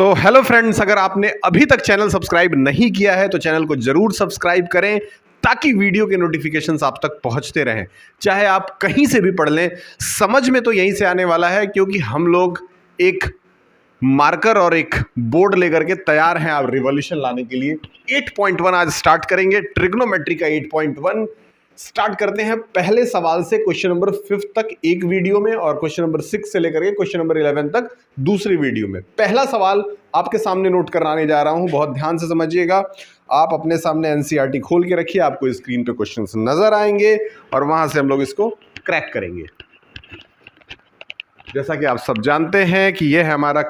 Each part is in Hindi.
सो हेलो फ्रेंड्स, अगर आपने अभी तक चैनल सब्सक्राइब नहीं किया है तो चैनल को जरूर सब्सक्राइब करें ताकि वीडियो के नोटिफिकेशंस आप तक पहुंचते रहें। चाहे आप कहीं से भी पढ़ लें, समझ में तो यहीं से आने वाला है, क्योंकि हम लोग एक मार्कर और एक बोर्ड लेकर के तैयार हैं आप रिवॉल्यूशन लाने के लिए। 8.1 आज स्टार्ट करेंगे, ट्रिग्नोमेट्री का 8.1 स्टार्ट करते हैं पहले सवाल से क्वेश्चन नंबर 5 तक एक वीडियो में, और क्वेश्चन नंबर 6 से लेकर के क्वेश्चन नंबर 11 तक दूसरी वीडियो में। पहला सवाल आपके सामने नोट कराने जा रहा हूं, बहुत ध्यान से समझिएगा। आप अपने सामने एनसीईआरटी खोल के रखिए, आपको स्क्रीन पे क्वेश्चंस नजर आएंगे और वहां से हम लोग इसको क्रैक करेंगे। जैसा कि आप सब जानते हैं कि यह है हमारा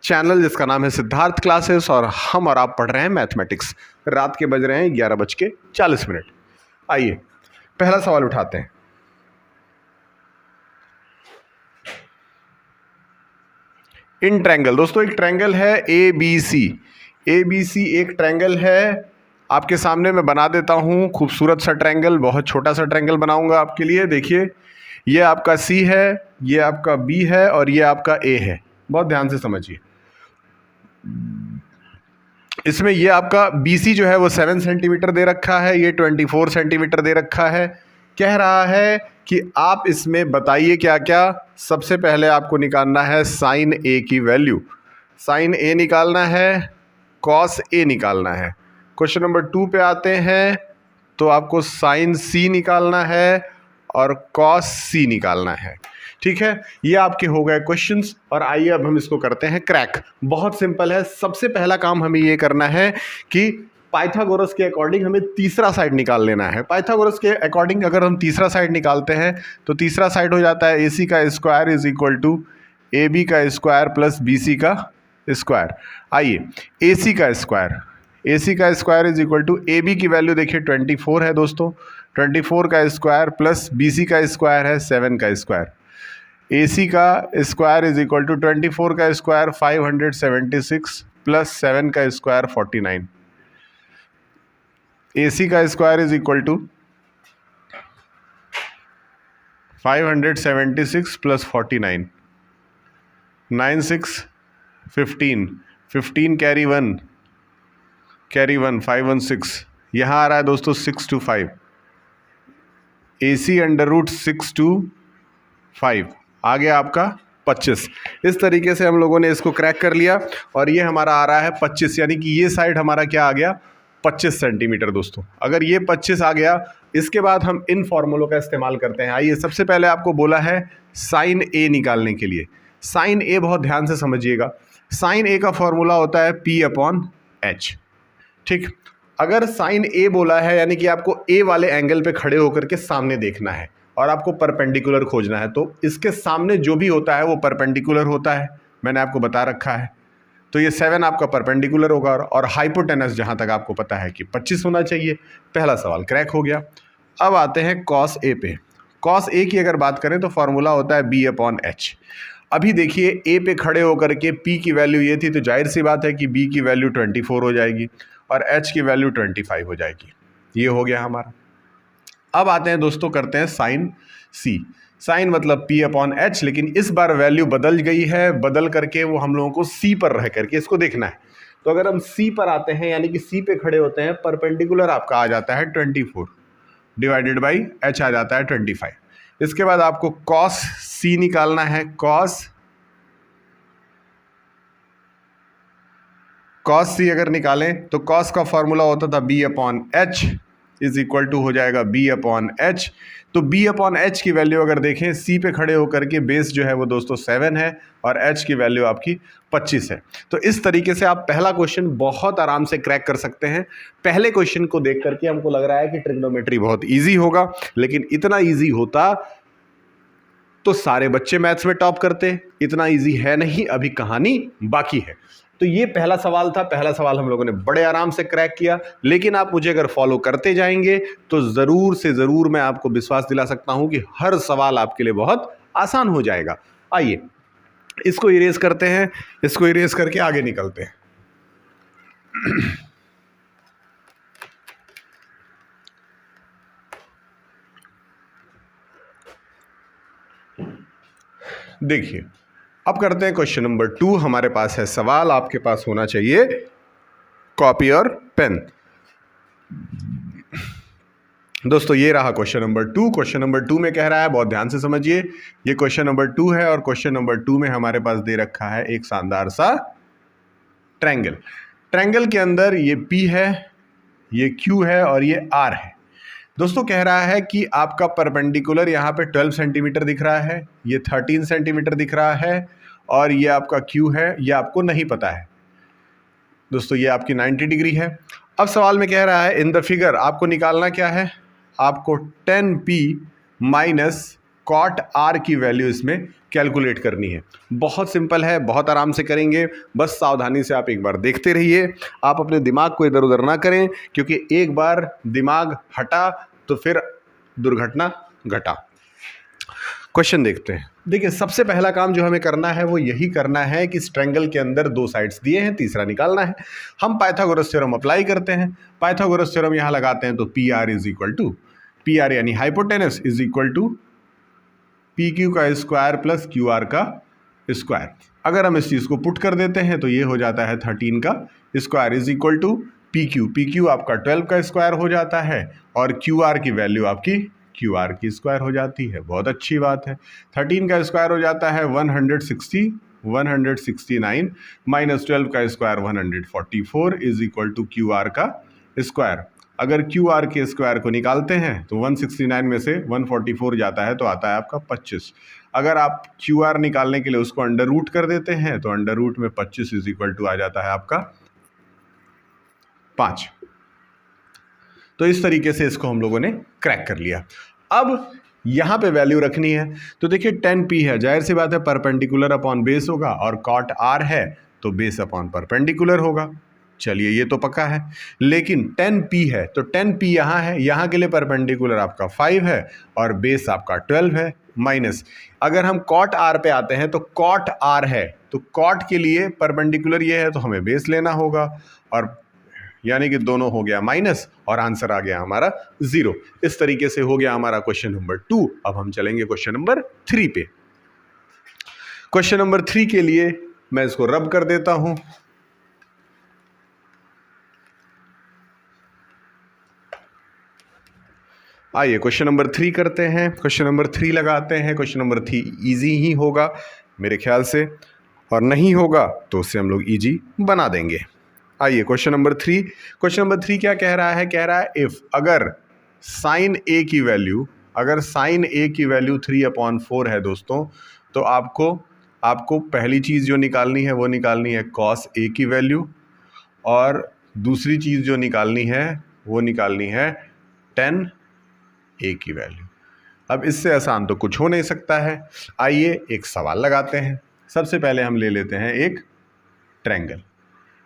चैनल जिसका नाम है सिद्धार्थ क्लासेस, और हम और आप पढ़ रहे हैं मैथमेटिक्स। रात के बज रहे हैं 11:40। आइए पहला सवाल उठाते हैं। इन ट्रायंगल, दोस्तों एक ट्रायंगल है A B C. A B C एक ट्रायंगल है, आपके सामने मैं बना देता हूं खूबसूरत सा ट्रायंगल। बहुत छोटा सा ट्रायंगल बनाऊंगा आपके लिए। देखिए, ये आपका सी है, ये आपका बी है और ये आपका ए है। बहुत ध्यान से समझिए। इसमें ये आपका बी सी जो है वो 7 सेंटीमीटर दे रखा है, ये 24 सेंटीमीटर दे रखा है। कह रहा है कि आप इसमें बताइए क्या क्या। सबसे पहले आपको निकालना है साइन ए की वैल्यू। साइन ए निकालना है, कॉस ए निकालना है। क्वेश्चन नंबर 2 पे आते हैं तो आपको साइन सी निकालना है और कॉस सी निकालना है। ठीक है, ये आपके हो गए क्वेश्चंस। और आइए अब हम इसको करते हैं क्रैक। बहुत सिंपल है। सबसे पहला काम हमें ये करना है कि पाइथागोरस के अकॉर्डिंग हमें तीसरा साइड निकाल लेना है। पाइथागोरस के अकॉर्डिंग अगर हम तीसरा साइड निकालते हैं तो तीसरा साइड हो जाता है ए सी का square is equal to A B का स्क्वायर प्लस बी सी का स्क्वायर। आइए ए सी का square is equal to A B की वैल्यू देखिए 24 है दोस्तों। 24 का स्क्वायर प्लस बी सी का स्क्वायर है 7 का स्क्वायर। ए सी का स्क्वायर इज इक्वल टू 24 का स्क्वायर 576 प्लस 7 का स्क्वायर 49। ए सी का square is equal to 576 plus 49, 9 6 15, 15 carry 1 5 1 6। यहाँ आ रहा है दोस्तों 6 to 5। A C under root 6 to 5 आ गया आपका 25। इस तरीके से हम लोगों ने इसको क्रैक कर लिया और ये हमारा आ रहा है 25, यानी कि ये साइड हमारा क्या आ गया 25 सेंटीमीटर दोस्तों। अगर ये 25 आ गया, इसके बाद हम इन फॉर्मूलों का इस्तेमाल करते हैं। आइए सबसे पहले आपको बोला है साइन ए निकालने के लिए। साइन ए बहुत ध्यान से समझिएगा। साइन ए का फॉर्मूला होता है P अपॉन H। ठीक, अगर साइन ए बोला है यानी कि आपको ए वाले एंगल पे खड़े होकर के सामने देखना है और आपको परपेंडिकुलर खोजना है, तो इसके सामने जो भी होता है वो परपेंडिकुलर होता है, मैंने आपको बता रखा है। तो ये 7 आपका परपेंडिकुलर होगा और हाइपोटेनस जहां तक आपको पता है कि 25 होना चाहिए। पहला सवाल क्रैक हो गया। अब आते हैं कॉस ए पे। कॉस ए की अगर बात करें तो फॉर्मूला होता है बी अपॉन एच। अभी देखिए ए पे खड़े होकर के पी की वैल्यू ये थी, तो जाहिर सी बात है कि बी की वैल्यू 24 हो जाएगी और एच की वैल्यू 25 हो जाएगी। ये हो गया हमारा। अब आते हैं दोस्तों, करते हैं साइन सी। साइन मतलब P अपॉन एच, लेकिन इस बार वैल्यू बदल गई है। बदल करके वो हम लोगों को C पर रह करके इसको देखना है। तो अगर हम C पर आते हैं यानी कि C पे खड़े होते हैं, परपेंडिकुलर आपका आ जाता है 24 डिवाइडेड बाई H आ जाता है 25। इसके बाद आपको कॉस C निकालना है। कॉस C अगर निकालें तो कॉस का फॉर्मूला होता था B upon H is equal to हो जाएगा B अपॉन एच। तो B अपॉन एच की वैल्यू अगर देखें, C पे खड़े होकर के बेस जो है वो दोस्तों 7 है और H की वैल्यू आपकी 25 है। तो इस तरीके से आप पहला क्वेश्चन बहुत आराम से क्रैक कर सकते हैं। पहले क्वेश्चन को देख करके हमको लग रहा है कि ट्रिग्नोमेट्री बहुत ईजी होगा, लेकिन इतना ईजी होता तो सारे बच्चे मैथ्स में टॉप करते। इतना ईजी है नहीं, अभी कहानी बाकी है। तो ये पहला सवाल था। पहला सवाल हम लोगों ने बड़े आराम से क्रैक किया, लेकिन आप मुझे अगर फॉलो करते जाएंगे तो ज़रूर से ज़रूर मैं आपको विश्वास दिला सकता हूं कि हर सवाल आपके लिए बहुत आसान हो जाएगा। आइए इसको इरेज करते हैं, इसको इरेज करके आगे निकलते हैं। देखिए, अब करते हैं क्वेश्चन नंबर 2। हमारे पास है सवाल, आपके पास होना चाहिए कॉपी और पेन। दोस्तों ये रहा क्वेश्चन नंबर 2। क्वेश्चन नंबर 2 में कह रहा है, बहुत ध्यान से समझिए, ये क्वेश्चन नंबर 2 है और क्वेश्चन नंबर 2 में हमारे पास दे रखा है एक शानदार सा ट्रायंगल। ट्रायंगल के अंदर ये P है, ये Q है और ये R है। दोस्तों कह रहा है कि आपका परपेंडिकुलर यहाँ पे 12 सेंटीमीटर दिख रहा है, ये 13 सेंटीमीटर दिख रहा है और ये आपका Q है, ये आपको नहीं पता है दोस्तों, ये आपकी 90 डिग्री है। अब सवाल में कह रहा है इन द फिगर आपको निकालना क्या है, आपको 10P माइनस कॉट R की वैल्यू इसमें कैलकुलेट करनी है। बहुत सिंपल है, बहुत आराम से करेंगे, बस सावधानी से आप एक बार देखते रहिए। आप अपने दिमाग को इधर उधर ना करें, क्योंकि एक बार दिमाग हटा तो फिर दुर्घटना घटा। क्वेश्चन देखते हैं। देखिए सबसे पहला काम जो हमें करना है वो यही करना है कि इस ट्रायंगल के अंदर 2 साइड्स दिए हैं, तीसरा निकालना है। हम पाइथागोरस थ्योरम अप्लाई करते हैं। पाइथागोरस थ्योरम यहाँ लगाते हैं तो P R is equal to, P R यानी hypotenuse is equal to P Q का स्क्वायर प्लस क्यू आर का स्क्वायर। अगर हम इस चीज़ को पुट कर देते हैं तो ये हो जाता है 13 का square is equal to P Q आपका 12 का स्क्वायर हो जाता है और क्यू आर की वैल्यू आपकी क्यू आर की स्क्वायर हो जाती है। बहुत अच्छी बात है। 13 का स्क्वायर हो जाता है 169 माइनस 12 का square 144 is equal to Q R का स्क्वायर। अगर क्यू आर के स्क्वायर को निकालते हैं तो 169 में से 144 जाता है तो आता है आपका 25। अगर आप क्यू आर निकालने के लिए उसको अंडर रूट कर देते हैं तो अंडर रूट में 25 इज इक्वल टू आ जाता है आपका 5। तो इस तरीके से इसको हम लोगों ने क्रैक कर लिया। अब यहाँ पे वैल्यू रखनी है तो देखिए 10P है, जाहिर सी बात है परपेंडिकुलर अपॉन बेस होगा और कॉट R है तो बेस अपॉन परपेंडिकुलर होगा। चलिए ये तो पक्का है। लेकिन 10P है तो 10P यहाँ है, यहाँ के लिए परपेंडिकुलर आपका 5 है और बेस आपका 12 है। माइनस अगर हम कॉट R पे आते हैं तो कॉट R है तो कॉट के लिए परपेंडिकुलर ये है तो हमें बेस लेना होगा और यानी कि दोनों हो गया माइनस और आंसर आ गया हमारा 0। इस तरीके से हो गया हमारा क्वेश्चन नंबर 2। अब हम चलेंगे क्वेश्चन नंबर 3 पे। क्वेश्चन नंबर 3 के लिए मैं इसको रब कर देता हूं। आइए क्वेश्चन नंबर 3 करते हैं। क्वेश्चन नंबर 3 लगाते हैं। क्वेश्चन नंबर 3 इजी ही होगा मेरे ख्याल से, और नहीं होगा तो उससे हम लोग इजी बना देंगे। आइए क्वेश्चन नंबर 3। क्वेश्चन नंबर 3 क्या कह रहा है, कह रहा है इफ अगर साइन ए की वैल्यू, अगर साइन ए की वैल्यू 3/4 है दोस्तों, तो आपको पहली चीज़ जो निकालनी है वो निकालनी है कॉस ए की वैल्यू और दूसरी चीज़ जो निकालनी है वो निकालनी है tan ए की वैल्यू। अब इससे आसान तो कुछ हो नहीं सकता है। आइए एक सवाल लगाते हैं। सबसे पहले हम ले लेते हैं एक ट्रायंगल।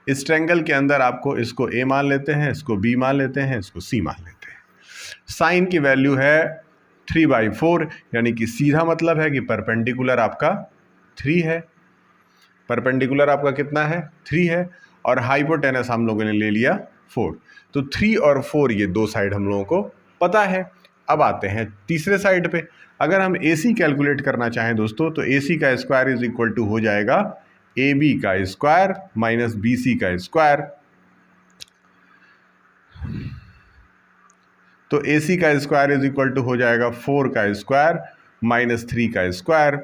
इस ट्रायंगल के अंदर आपको इसको A मान लेते हैं, इसको B मान लेते हैं, इसको C मान लेते हैं। साइन की वैल्यू है 3/4 यानी कि सीधा मतलब है कि परपेंडिकुलर आपका 3 है। परपेंडिकुलर आपका कितना है 3 है और हाइपोटेनस हम लोगों ने ले लिया 4। तो 3 और 4 ये 2 साइड हम लोगों को पता है। अब आते हैं तीसरे साइड पे। अगर हम AC कैलकुलेट करना चाहें दोस्तों तो AC का स्क्वायर इज इक्वल टू हो जाएगा AB का स्क्वायर माइनस BC का स्क्वायर। तो AC का स्क्वायर इज इक्वल टू हो जाएगा 4 का स्क्वायर माइनस 3 का स्क्वायर।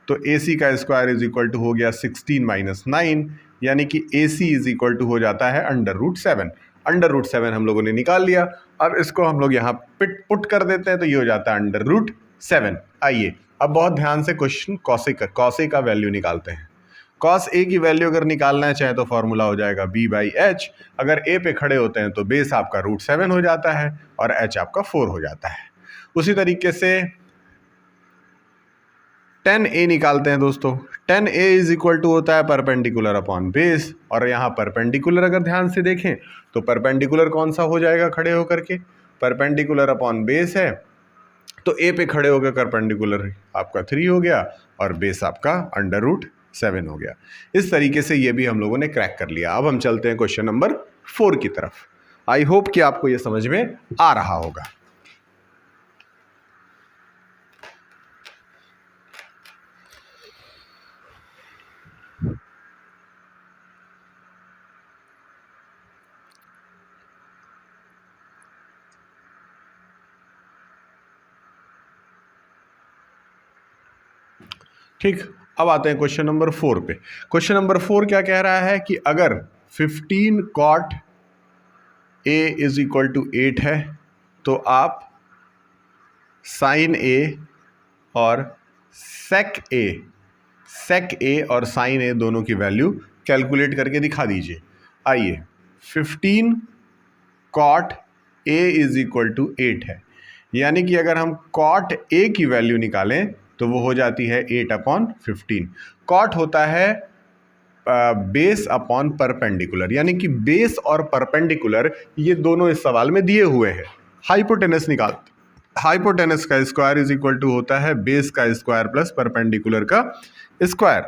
तो AC का स्क्वायर इज इक्वल टू हो गया 16 माइनस 9 यानी कि AC इज इक्वल टू हो जाता है √7। √7 हम लोगों ने निकाल लिया। अब इसको हम लोग यहाँ पुट कर देते हैं तो ये हो जाता है √7। आइए अब बहुत ध्यान से क्वेश्चन कॉस ए का वैल्यू निकालते हैं। कॉस ए की वैल्यू अगर निकालना है चाहे तो फॉर्मूला हो जाएगा B/H। अगर ए पे खड़े होते हैं तो बेस आपका √7 हो जाता है और H आपका 4 हो जाता है। उसी तरीके से tan A निकालते हैं दोस्तों। tan A is equal to होता है परपेंडिकुलर अपॉन बेस और यहाँ परपेंडिकुलर अगर ध्यान से देखें तो परपेंडिकुलर कौन सा हो जाएगा खड़े होकर के, परपेंडिकुलर अपॉन बेस है तो A पे खड़े होकर परपेंडिकुलर आपका 3 हो गया और बेस आपका √7 हो गया। इस तरीके से ये भी हम लोगों ने क्रैक कर लिया। अब हम चलते हैं क्वेश्चन नंबर 4 की तरफ। आई होप कि आपको ये समझ में आ रहा होगा। ठीक, अब आते हैं क्वेश्चन नंबर 4 पे। क्वेश्चन नंबर 4 क्या कह रहा है कि अगर 15 cot a is equal to 8 है तो आप साइन a और सेक ए और साइन ए दोनों की वैल्यू कैलकुलेट करके दिखा दीजिए। आइए, 15 cot a is equal to 8 है, यानी कि अगर हम cot a की वैल्यू निकालें तो वो हो जाती है 8/15। cot होता है बेस अपॉन परपेंडिकुलर, यानी कि बेस और परपेंडिकुलर ये दोनों इस सवाल में दिए हुए हैं। हाइपोटेनस निकालते, हाइपोटेनस का स्क्वायर इज इक्वल टू होता है बेस का स्क्वायर प्लस परपेंडिकुलर का स्क्वायर।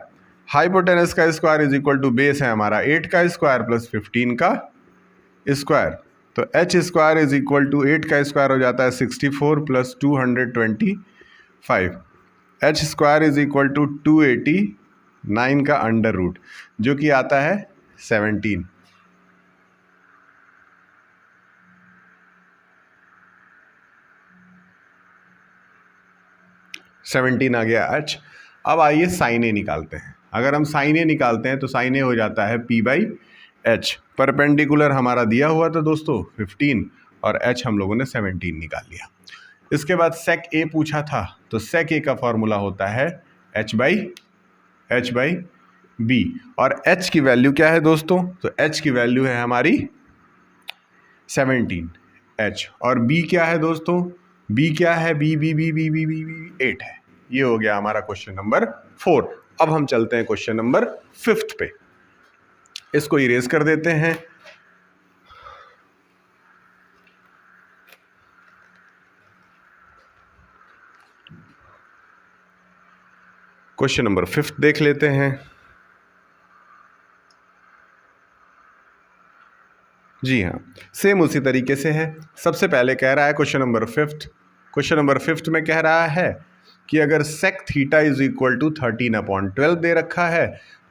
हाइपोटेनस का square is equal to base है हमारा 8 का स्क्वायर प्लस 15 का स्क्वायर, तो H square is equal to 8 का स्क्वायर हो जाता है 64 plus 225। H square is equal to 289 का अंडर रूट, जो कि आता है 17। आ गया एच। अब आइए साइन ए निकालते हैं। अगर हम साइन ए निकालते हैं तो साइन ए हो जाता है P बाई एच। परपेंडिकुलर हमारा दिया हुआ था दोस्तों 15 और एच हम लोगों ने 17 निकाल लिया। इसके बाद सेक ए पूछा था, तो सेक ए का फॉर्मूला होता है एच बाई बी। और एच की वैल्यू क्या है दोस्तों? तो एच की वैल्यू है हमारी 17 एच। और बी क्या है दोस्तों? बी क्या है? बी 8 है। ये हो गया हमारा क्वेश्चन नंबर 4। अब हम चलते हैं क्वेश्चन नंबर 5 पे। इसको इरेज कर देते हैं। क्वेश्चन नंबर 5 देख लेते हैं। जी हाँ, सेम उसी तरीके से है। सबसे पहले कह रहा है क्वेश्चन नंबर 5 में कह रहा है कि अगर sec theta is equal to 13/12 दे रखा है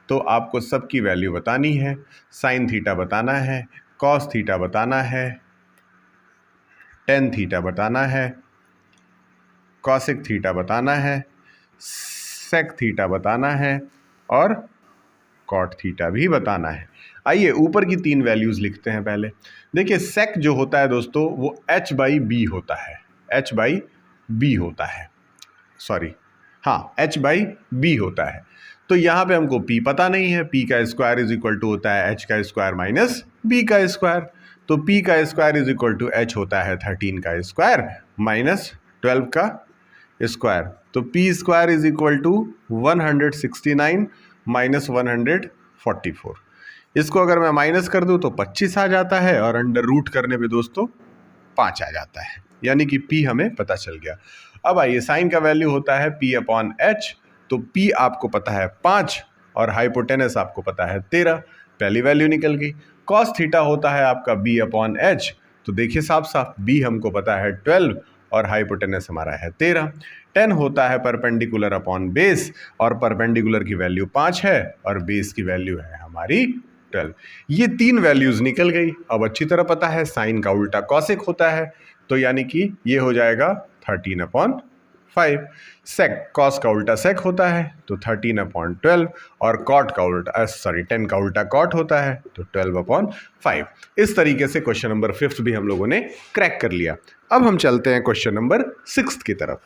तो आपको सबकी वैल्यू बतानी है। साइन थीटा बताना है, कॉस थीटा बताना है, टेन थीटा बताना है, कॉसिक थीटा बताना है, सेक थीटा बताना है और कॉट थीटा भी बताना है। आइए ऊपर की 3 वैल्यूज लिखते हैं। पहले देखिए, सेक जो होता है दोस्तों वो h बाई बी होता है, h बाई बी होता है, सॉरी हाँ h बाई बी होता है। तो यहाँ पे हमको p पता नहीं है। p का स्क्वायर इज इक्वल टू होता है h का स्क्वायर माइनस b का स्क्वायर। तो p का square is equal to h होता है 13 का स्क्वायर माइनस 12 का स्क्वायर। तो p square is equal to 169 minus 144। इसको अगर मैं माइनस कर दूं तो 25 आ जाता है और अंडर रूट करने पे दोस्तों 5 आ जाता है, यानी कि p हमें पता चल गया। अब आइए, साइन का वैल्यू होता है p/h। तो p आपको पता है 5 और हाइपोटेनस आपको पता है 13, पहली वैल्यू निकल गई। कॉस थीटा होता है आपका b/h। तो देखिए साफ साफ b हमको पता है 12 और हाइपोटेनस हमारा है 13। 10 होता है परपेंडिकुलर अपॉन बेस, और परपेंडिकुलर की वैल्यू 5 है और बेस की वैल्यू है हमारी 12। ये 3 वैल्यूज निकल गई। अब अच्छी तरह पता है साइन का उल्टा कॉसिक होता है, तो यानी कि ये हो जाएगा 13/5। सेक, कॉस का उल्टा सेक होता है तो 13/12, और कॉट का उल्टा 10 का उल्टा कॉट होता है तो 12/5। इस तरीके से क्वेश्चन नंबर 5 भी हम लोगों ने क्रैक कर लिया। अब हम चलते हैं क्वेश्चन नंबर 6 की तरफ।